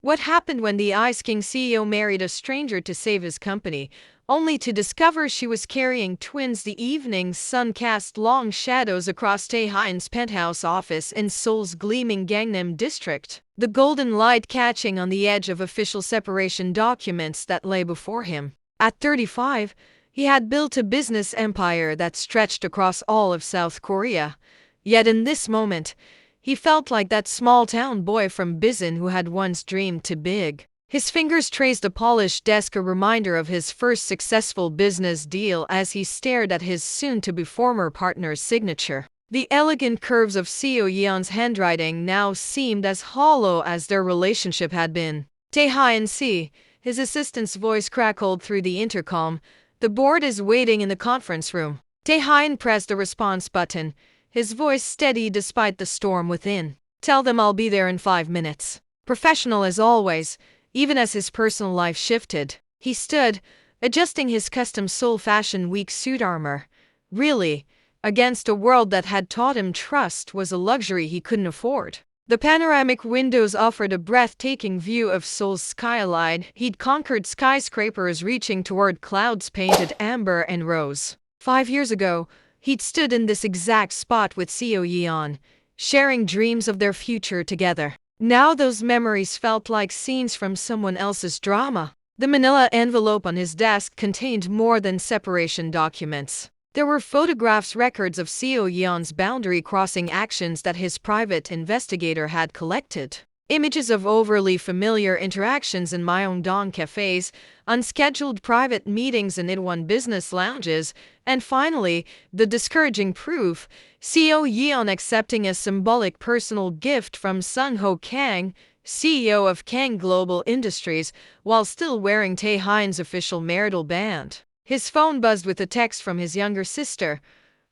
What happened when the Ice King CEO married a stranger to save his company, only to discover she was carrying twins? The evening's sun cast long shadows across Taehyun's penthouse office in Seoul's gleaming Gangnam district, the golden light catching on the edge of official separation documents that lay before him. At 35, he had built a business empire that stretched across all of South Korea. Yet in this moment, he felt like that small-town boy from Bizen who had once dreamed too big. His fingers traced a polished desk, a reminder of his first successful business deal, as he stared at his soon-to-be former partner's signature. The elegant curves of Seo Yeon's handwriting now seemed as hollow as their relationship had been. Taehyun see, his assistant's voice crackled through the intercom. The board is waiting in the conference room. Taehyun pressed the response button, his voice steady despite the storm within. Tell them I'll be there in 5 minutes. Professional as always, even as his personal life shifted. He stood, adjusting his custom Seoul Fashion Week suit armor. Really, against a world that had taught him trust was a luxury he couldn't afford. The panoramic windows offered a breathtaking view of Seoul's skyline. He'd conquered skyscrapers reaching toward clouds painted amber and rose. 5 years ago, he'd stood in this exact spot with Seo Yeon, sharing dreams of their future together. Now those memories felt like scenes from someone else's drama. The manila envelope on his desk contained more than separation documents. There were photographs, records of Seo Yeon's boundary-crossing actions that his private investigator had collected. Images of overly familiar interactions in Myeongdong cafes, unscheduled private meetings in Itaewon business lounges, and finally, the discouraging proof, Seo Yeon accepting a symbolic personal gift from Sung-ho Kang, CEO of Kang Global Industries, while still wearing Taehyun's official marital band. His phone buzzed with a text from his younger sister.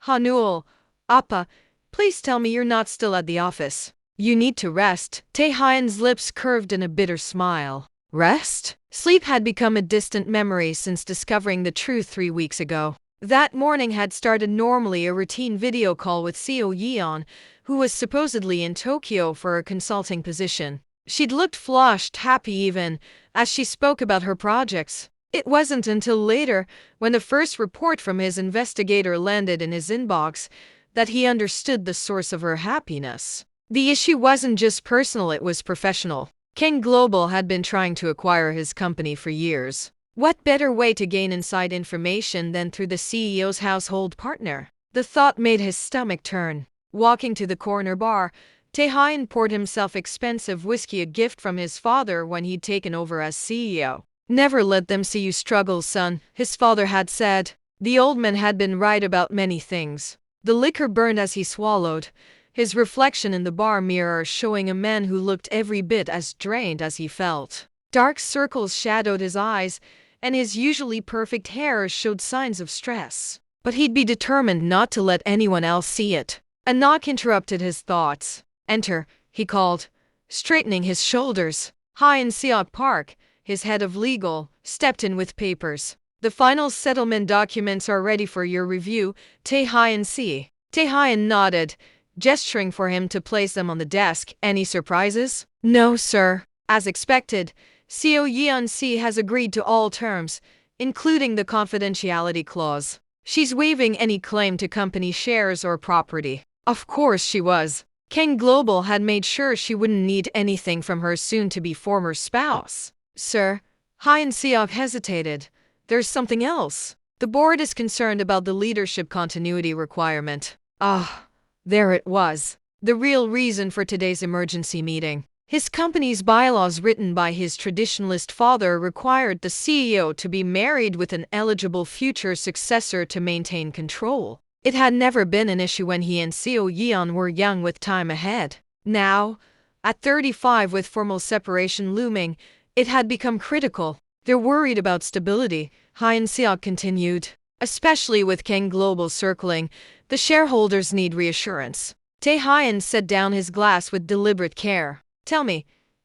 Hanul, Appa, please tell me you're not still at the office. You need to rest. Taehyun's lips curved in a bitter smile. Rest? Sleep had become a distant memory since discovering the truth 3 weeks ago. That morning had started normally, a routine video call with Seo Yeon, who was supposedly in Tokyo for a consulting position. She'd looked flushed, happy even, as she spoke about her projects. It wasn't until later, when the first report from his investigator landed in his inbox, that he understood the source of her happiness. The issue wasn't just personal, it was professional. Kang Global had been trying to acquire his company for years. What better way to gain inside information than through the CEO's household partner? The thought made his stomach turn. Walking to the corner bar, Taehyun poured himself expensive whiskey, a gift from his father when he'd taken over as CEO. Never let them see you struggle, son, his father had said. The old man had been right about many things. The liquor burned as he swallowed, his reflection in the bar mirror showing a man who looked every bit as drained as he felt. Dark circles shadowed his eyes, and his usually perfect hair showed signs of stress. But he'd be determined not to let anyone else see it. A knock interrupted his thoughts. Enter, he called, straightening his shoulders. Hyun Seok Park, his head of legal, stepped in with papers. The final settlement documents are ready for your review, Taehyun see. Taehyun nodded, gesturing for him to place them on the desk. Any surprises? No, sir. As expected, Seo Yeon see has agreed to all terms, including the confidentiality clause. She's waiving any claim to company shares or property. Of course she was. Kang Global had made sure she wouldn't need anything from her soon-to-be former spouse. Sir, Hyun Seok hesitated. There's something else. The board is concerned about the leadership continuity requirement. Ah, there it was. The real reason for today's emergency meeting. His company's bylaws, written by his traditionalist father, required the CEO to be married with an eligible future successor to maintain control. It had never been an issue when he and Seo Yeon were young, with time ahead. Now, at 35 with formal separation looming, it had become critical. They're worried about stability, Hyun Seok continued. Especially with Kang Global circling, the shareholders need reassurance. Taehyun set down his glass with deliberate care. Tell me,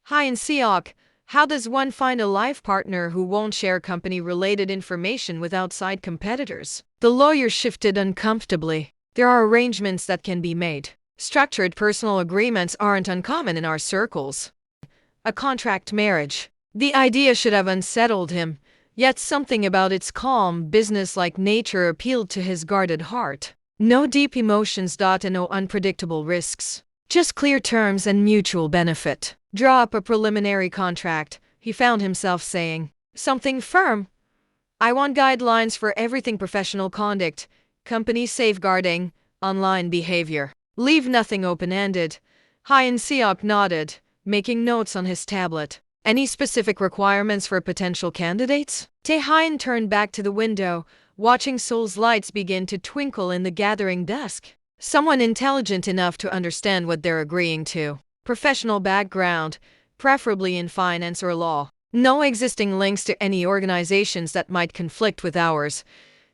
Hyun Seok, how does one find a life partner who won't share company-related information with outside competitors? The lawyer shifted uncomfortably. There are arrangements that can be made. Structured personal agreements aren't uncommon in our circles. A contract marriage. The idea should have unsettled him, yet something about its calm, business-like nature appealed to his guarded heart. No deep emotions, and no unpredictable risks. Just clear terms and mutual benefit. Draw up a preliminary contract, he found himself saying. Something firm. I want guidelines for everything: professional conduct, company safeguarding, online behavior. Leave nothing open-ended. Hyun Seok nodded, making notes on his tablet. Any specific requirements for potential candidates? Tae-hyun turned back to the window, watching Seoul's lights begin to twinkle in the gathering dusk. Someone intelligent enough to understand what they're agreeing to. Professional background, preferably in finance or law. No existing links to any organizations that might conflict with ours.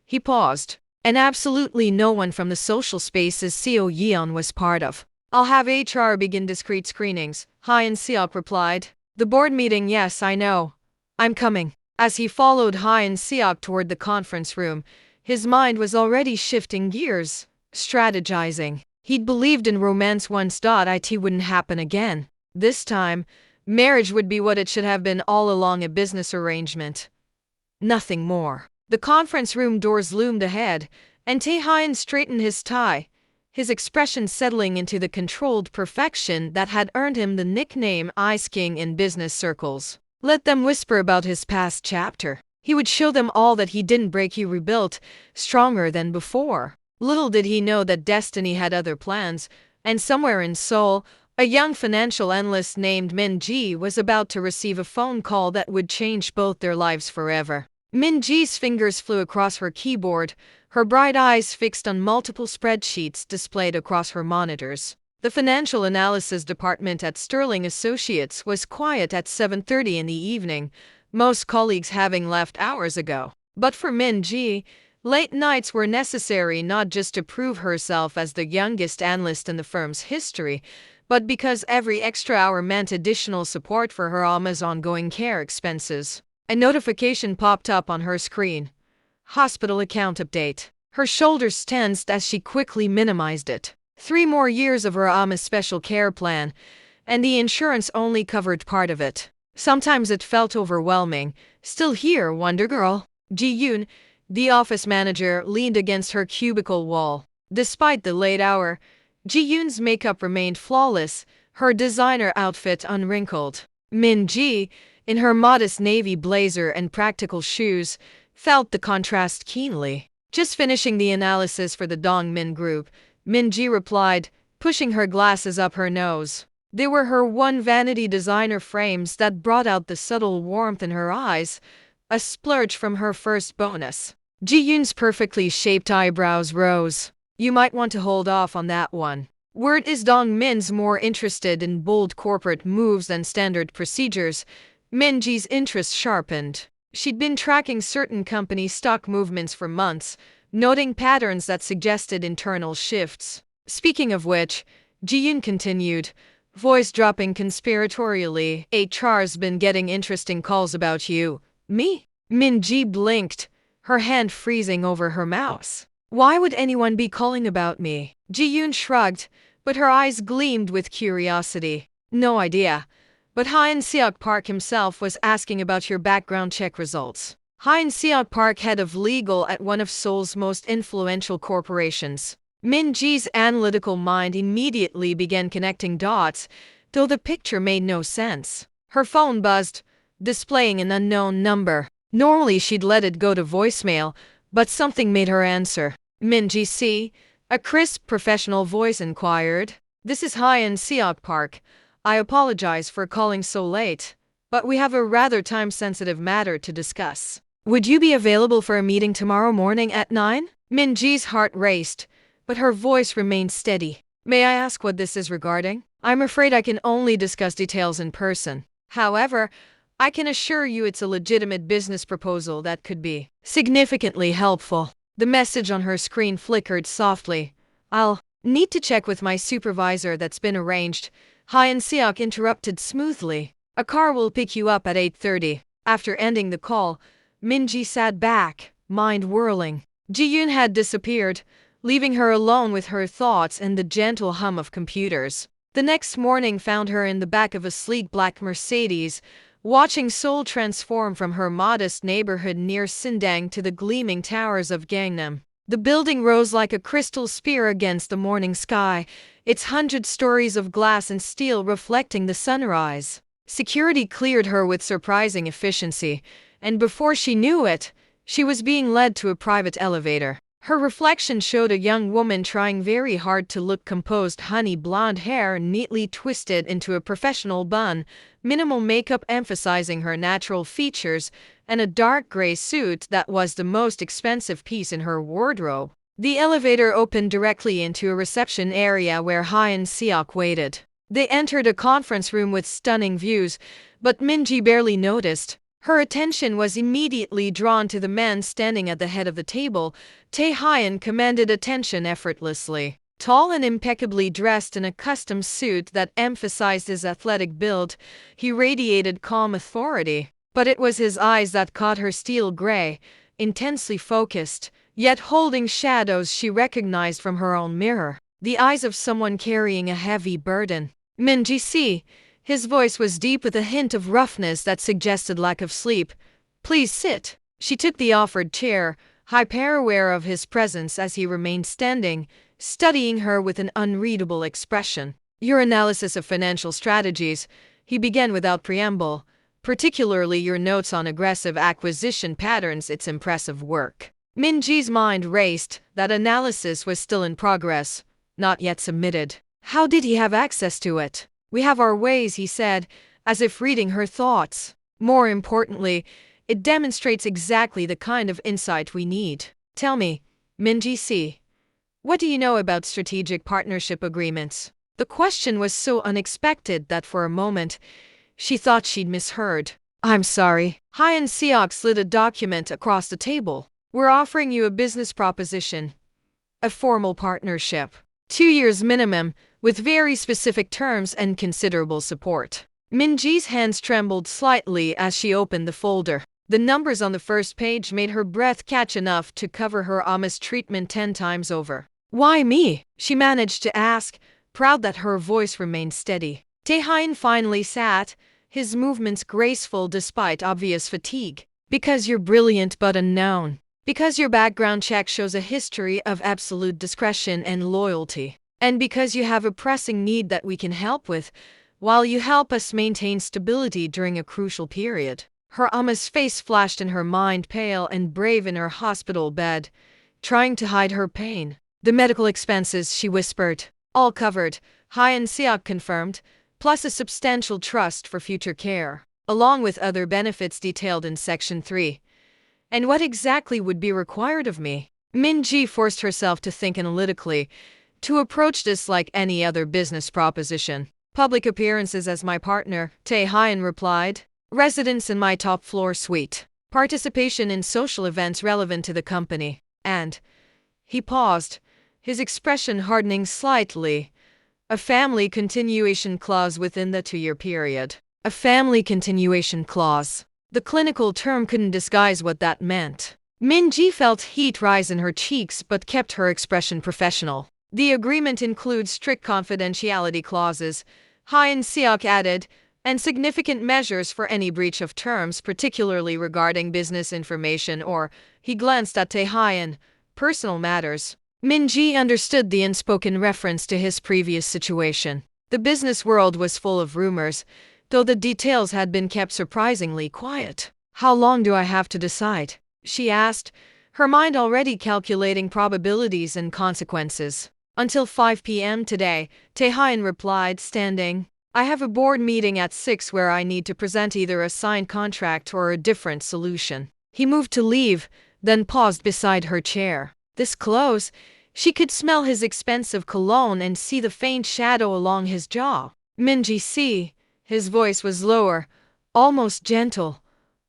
He paused. And absolutely no one from the social spaces Seo Yeon was part of. I'll have HR begin discreet screenings, Hyun Seok replied. The board meeting, yes, I know. I'm coming. As he followed Hyun Seok toward the conference room, his mind was already shifting gears, strategizing. He'd believed in romance once. It wouldn't happen again. This time, marriage would be what it should have been all along: a business arrangement. Nothing more. The conference room doors loomed ahead, and Tae-hyun straightened his tie, his expression settling into the controlled perfection that had earned him the nickname Ice King in business circles. Let them whisper about his past chapter. He would show them all that he didn't break, he rebuilt, stronger than before. Little did he know that destiny had other plans, and somewhere in Seoul, a young financial analyst named Min-ji was about to receive a phone call that would change both their lives forever. Min-ji's fingers flew across her keyboard, her bright eyes fixed on multiple spreadsheets displayed across her monitors. The financial analysis department at Sterling Associates was quiet at 7:30 in the evening, most colleagues having left hours ago. But for Min-ji, late nights were necessary, not just to prove herself as the youngest analyst in the firm's history, but because every extra hour meant additional support for her Amma's ongoing care expenses. A notification popped up on her screen. Hospital account update. Her shoulders tensed as she quickly minimized it. 3 more years of her Amma's special care plan, and the insurance only covered part of it. Sometimes it felt overwhelming. Still here, Wonder Girl? Ji-yoon, the office manager, leaned against her cubicle wall. Despite the late hour, Ji-yoon's makeup remained flawless, her designer outfit unwrinkled. Min-ji, in her modest navy blazer and practical shoes, felt the contrast keenly. Just finishing the analysis for the Dongmin Group, Min-ji replied, pushing her glasses up her nose. They were her one vanity designer frames that brought out the subtle warmth in her eyes, a splurge from her first bonus. Ji-yoon's perfectly shaped eyebrows rose. You might want to hold off on that one. Word is Dongmin's more interested in bold corporate moves than standard procedures. Min-ji's interest sharpened. She'd been tracking certain company stock movements for months, noting patterns that suggested internal shifts. Speaking of which, Ji-yoon continued, voice dropping conspiratorially, HR's been getting interesting calls about you. Me? Min-ji blinked, her hand freezing over her mouse. Why would anyone be calling about me? Ji-yoon shrugged, but her eyes gleamed with curiosity. No idea. But Hyun Seok Park himself was asking about your background check results. Hyun Seok Park, head of legal at one of Seoul's most influential corporations. Min-ji's analytical mind immediately began connecting dots, though the picture made no sense. Her phone buzzed, displaying an unknown number. Normally she'd let it go to voicemail, but something made her answer. Min-ji, see? A crisp professional voice inquired. This is Hyun Seok Park. I apologize for calling so late, but we have a rather time-sensitive matter to discuss. Would you be available for a meeting tomorrow morning at 9? Min-ji's heart raced, but her voice remained steady. May I ask what this is regarding? I'm afraid I can only discuss details in person. However, I can assure you it's a legitimate business proposal that could be significantly helpful. The message on her screen flickered softly. I'll need to check with my supervisor. That's been arranged. Hyun Seok interrupted smoothly. A car will pick you up at 8:30. After ending the call, Min-ji sat back, mind whirling. Ji-yoon had disappeared, leaving her alone with her thoughts and the gentle hum of computers. The next morning found her in the back of a sleek black Mercedes, watching Seoul transform from her modest neighborhood near Sindang to the gleaming towers of Gangnam. The building rose like a crystal sphere against the morning sky, its 100 stories of glass and steel reflecting the sunrise. Security cleared her with surprising efficiency, and before she knew it, she was being led to a private elevator. Her reflection showed a young woman trying very hard to look composed, honey blonde hair neatly twisted into a professional bun, minimal makeup emphasizing her natural features, and a dark gray suit that was the most expensive piece in her wardrobe. The elevator opened directly into a reception area where Hyun Seok waited. They entered a conference room with stunning views, but Min-ji barely noticed. Her attention was immediately drawn to the man standing at the head of the table. Tae-hyun commanded attention effortlessly. Tall and impeccably dressed in a custom suit that emphasized his athletic build, he radiated calm authority. But it was his eyes that caught her, steel gray, intensely focused, yet holding shadows she recognized from her own mirror. The eyes of someone carrying a heavy burden. Min-ji see. His voice was deep with a hint of roughness that suggested lack of sleep. Please sit. She took the offered chair, hyper-aware of his presence as he remained standing, studying her with an unreadable expression. Your analysis of financial strategies, he began without preamble, particularly your notes on aggressive acquisition patterns, it's impressive work. Min-ji's mind raced. That analysis was still in progress, not yet submitted. How did he have access to it? We have our ways, he said, as if reading her thoughts. More importantly, it demonstrates exactly the kind of insight we need. Tell me, Min-ji see, what do you know about strategic partnership agreements? The question was so unexpected that for a moment, she thought she'd misheard. I'm sorry. Hyun Seok slid a document across the table. We're offering you a business proposition. A formal partnership. 2 years minimum, with very specific terms and considerable support. Min-ji's hands trembled slightly as she opened the folder. The numbers on the first page made her breath catch enough to cover her mistreatment 10 times over. Why me? She managed to ask, proud that her voice remained steady. Tae-hyun finally sat, his movements graceful despite obvious fatigue. Because you're brilliant but unknown. Because your background check shows a history of absolute discretion and loyalty. And because you have a pressing need that we can help with, while you help us maintain stability during a crucial period. Her Amma's face flashed in her mind, pale and brave in her hospital bed, trying to hide her pain. The medical expenses, she whispered. All covered, Hyun Seok confirmed, plus a substantial trust for future care, along with other benefits detailed in Section 3. And what exactly would be required of me? Min-ji forced herself to think analytically, to approach this like any other business proposition. Public appearances as my partner, Tae-hyun replied. Residence in my top-floor suite. Participation in social events relevant to the company. And he paused, his expression hardening slightly. A family continuation clause within the 2-year period. A family continuation clause. The clinical term couldn't disguise what that meant. Min-ji felt heat rise in her cheeks but kept her expression professional. The agreement includes strict confidentiality clauses, Hyun Seok added, and significant measures for any breach of terms, particularly regarding business information or, he glanced at Tae-hyun, personal matters. Min-ji understood the unspoken reference to his previous situation. The business world was full of rumors, though the details had been kept surprisingly quiet. How long do I have to decide? She asked, her mind already calculating probabilities and consequences. Until 5 p.m. today, Tae-hyun replied, standing. I have a board meeting at 6 where I need to present either a signed contract or a different solution. He moved to leave, then paused beside her chair. This close, she could smell his expensive cologne and see the faint shadow along his jaw. Min-ji see, his voice was lower, almost gentle.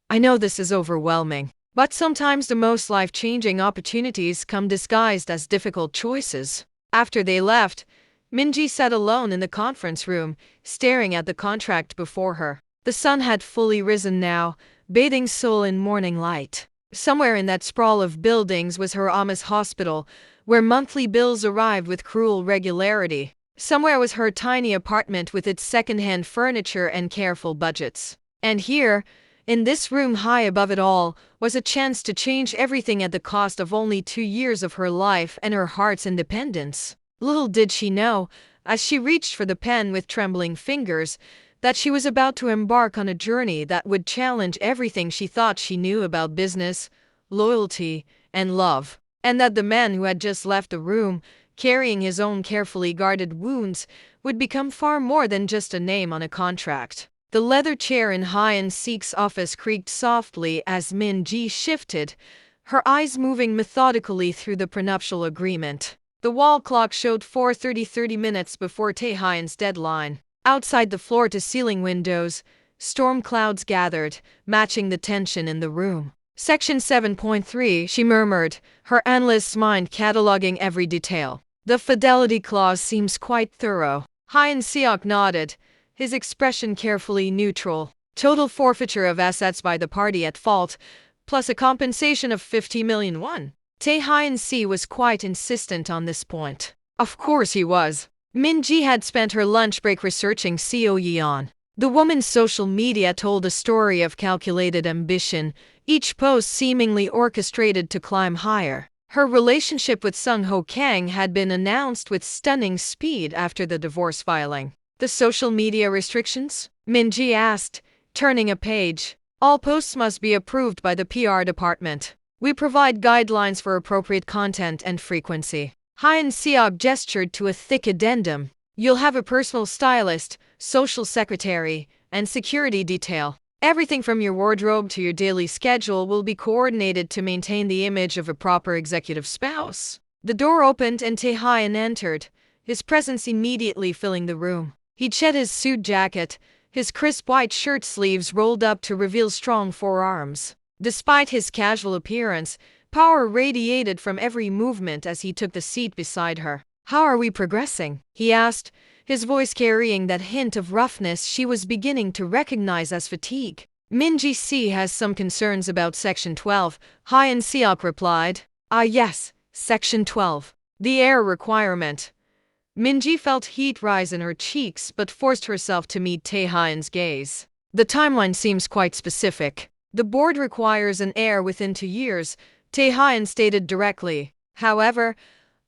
I know this is overwhelming, but sometimes the most life-changing opportunities come disguised as difficult choices. After they left, Min-ji sat alone in the conference room, staring at the contract before her. The sun had fully risen now, bathing Seoul in morning light. Somewhere in that sprawl of buildings was her Amma's hospital, where monthly bills arrived with cruel regularity. Somewhere was her tiny apartment with its second-hand furniture and careful budgets. And here, in this room high above it all, was a chance to change everything at the cost of only 2 years of her life and her heart's independence. Little did she know, as she reached for the pen with trembling fingers, that she was about to embark on a journey that would challenge everything she thought she knew about business, loyalty, and love. And that the man who had just left the room, carrying his own carefully guarded wounds, would become far more than just a name on a contract. The leather chair in Han-sik's office creaked softly as Min-ji shifted, her eyes moving methodically through the prenuptial agreement. The wall clock showed 4:30 minutes before Tae-hyun's deadline. Outside the floor-to-ceiling windows, storm clouds gathered, matching the tension in the room. Section 7.3, she murmured, her analyst's mind cataloging every detail. The fidelity clause seems quite thorough. Han-seok nodded, his expression carefully neutral. Total forfeiture of assets by the party at fault, plus a compensation of 50 million won. Tae-hyun was quite insistent on this point. Of course he was. Min-ji had spent her lunch break researching Seo Yeon. The woman's social media told a story of calculated ambition, each post seemingly orchestrated to climb higher. Her relationship with Sung Ho Kang had been announced with stunning speed after the divorce filing. The social media restrictions? Min-ji asked, turning a page. All posts must be approved by the PR department. We provide guidelines for appropriate content and frequency. Han-seok gestured to a thick addendum. You'll have a personal stylist, social secretary, and security detail. Everything from your wardrobe to your daily schedule will be coordinated to maintain the image of a proper executive spouse. The door opened and Tae-hyun entered, his presence immediately filling the room. He'd shed his suit jacket, his crisp white shirt sleeves rolled up to reveal strong forearms. Despite his casual appearance, power radiated from every movement as he took the seat beside her. How are we progressing? He asked, his voice carrying that hint of roughness she was beginning to recognize as fatigue. Min-ji has some concerns about Section 12, Han-seok replied. Ah yes, Section 12. The air requirement. Min-ji felt heat rise in her cheeks but forced herself to meet Tae-hyun's gaze. The timeline seems quite specific. The board requires an heir within 2 years, Tae-hyun stated directly. However,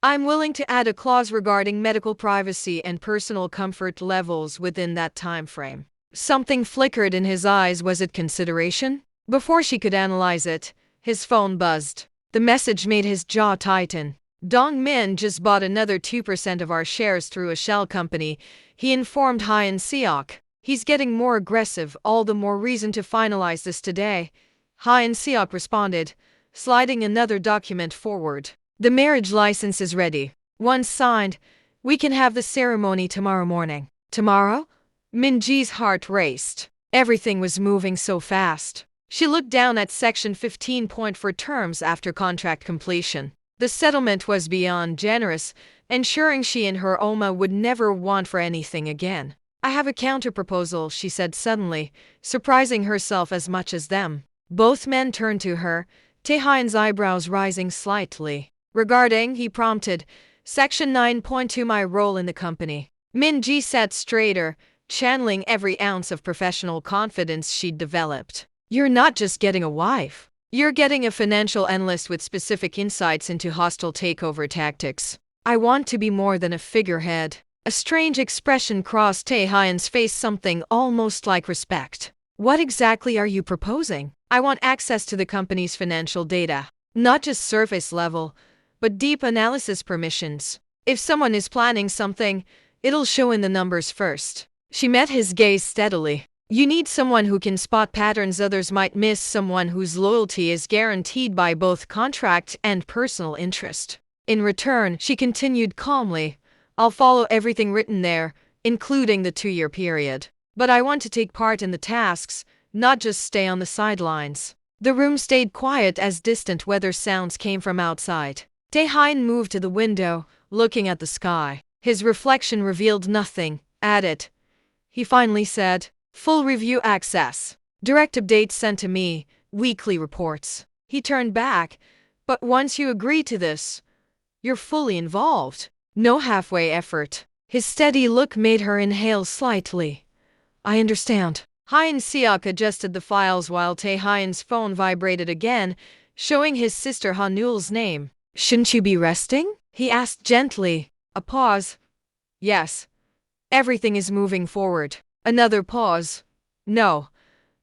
I'm willing to add a clause regarding medical privacy and personal comfort levels within that time frame. Something flickered in his eyes. Was it consideration? Before she could analyze it, his phone buzzed. The message made his jaw tighten. Dong-min just bought another 2% of our shares through a shell company, he informed Han-seok. He's getting more aggressive, all the more reason to finalize this today. Han-seok responded, sliding another document forward. The marriage license is ready. Once signed, we can have the ceremony tomorrow morning. Tomorrow? Min-ji's heart raced. Everything was moving so fast. She looked down at Section 15 for terms after contract completion. The settlement was beyond generous, ensuring she and her Oma would never want for anything again. I have a counterproposal, she said suddenly, surprising herself as much as them. Both men turned to her, Tae-hyun's eyebrows rising slightly. Regarding, he prompted, Section 9.2 my role in the company. Min-ji sat straighter, channeling every ounce of professional confidence she'd developed. You're not just getting a wife. You're getting a financial analyst with specific insights into hostile takeover tactics. I want to be more than a figurehead. A strange expression crossed Tae-hyun's face, something almost like respect. What exactly are you proposing? I want access to the company's financial data. Not just surface level, but deep analysis permissions. If someone is planning something, it'll show in the numbers first. She met his gaze steadily. You need someone who can spot patterns others might miss, someone whose loyalty is guaranteed by both contract and personal interest. In return, she continued calmly, I'll follow everything written there, including the 2-year period. But I want to take part in the tasks, not just stay on the sidelines. The room stayed quiet as distant weather sounds came from outside. Tae-hyun moved to the window, looking at the sky. His reflection revealed nothing. At it, he finally said, Full review access. Direct updates sent to me, weekly reports. He turned back, but once you agree to this, you're fully involved. No halfway effort. His steady look made her inhale slightly. I understand. Hyun Seok adjusted the files while Tae Hyun's phone vibrated again, showing his sister Hanul's name. Shouldn't you be resting? He asked gently. A pause. Yes. Everything is moving forward. Another pause. No.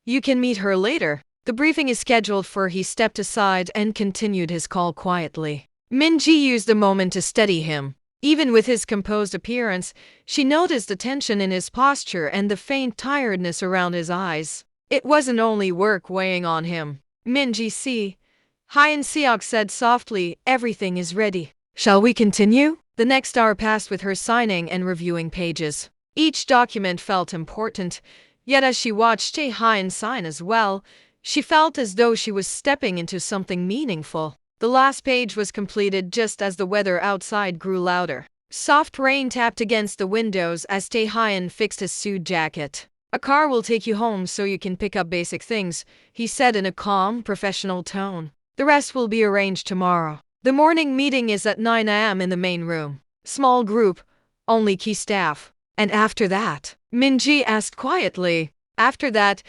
You can meet her later. The briefing is scheduled for. He stepped aside and continued his call quietly. Min-ji used the moment to steady him. Even with his composed appearance, she noticed the tension in his posture and the faint tiredness around his eyes. It wasn't only work weighing on him. Min-ji see. Hyun Seok said softly, everything is ready. Shall we continue? The next hour passed with her signing and reviewing pages. Each document felt important, yet as she watched Tae Hyun sign as well, she felt as though she was stepping into something meaningful. The last page was completed just as the weather outside grew louder. Soft rain tapped against the windows as Tae Hyun fixed his suit jacket. A car will take you home so you can pick up basic things, he said in a calm, professional tone. The rest will be arranged tomorrow. The morning meeting is at 9 a.m. in the main room. Small group, only key staff. And after that? Min-ji asked quietly. After that,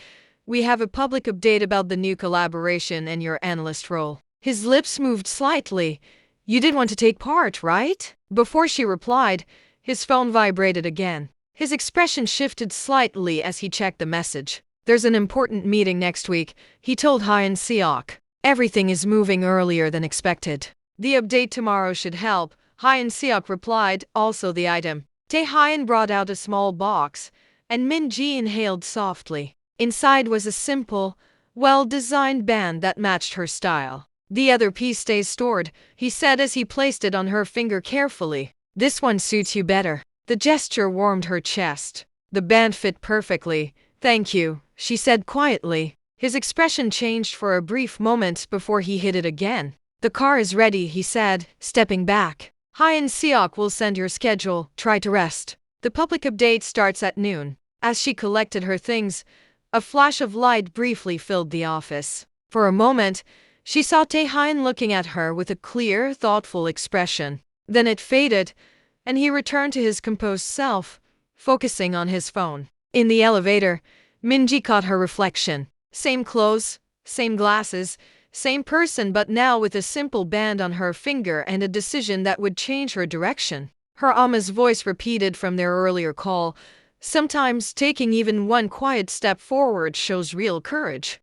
we have a public update about the new collaboration and your analyst role. His lips moved slightly. You did want to take part, right? Before she replied, his phone vibrated again. His expression shifted slightly as he checked the message. There's an important meeting next week, he told Hyun Seok. Everything is moving earlier than expected. The update tomorrow should help, Hyun Seok replied, also the item. Tae Hyun brought out a small box, and Min-ji inhaled softly. Inside was a simple, well-designed band that matched her style. The other piece stays stored, he said as he placed it on her finger carefully. This one suits you better. The gesture warmed her chest. The band fit perfectly. Thank you, she said quietly. His expression changed for a brief moment before he hid it again. The car is ready, he said, stepping back. Hyun Seok will send your schedule. Try to rest. The public update starts at noon. As she collected her things, a flash of light briefly filled the office. For a moment, she saw Tae Hyun looking at her with a clear, thoughtful expression. Then it faded, and he returned to his composed self, focusing on his phone. In the elevator, Min-ji caught her reflection. Same clothes, same glasses, same person, but now with a simple band on her finger and a decision that would change her direction. Her Amma's voice repeated from their earlier call. Sometimes taking even one quiet step forward shows real courage.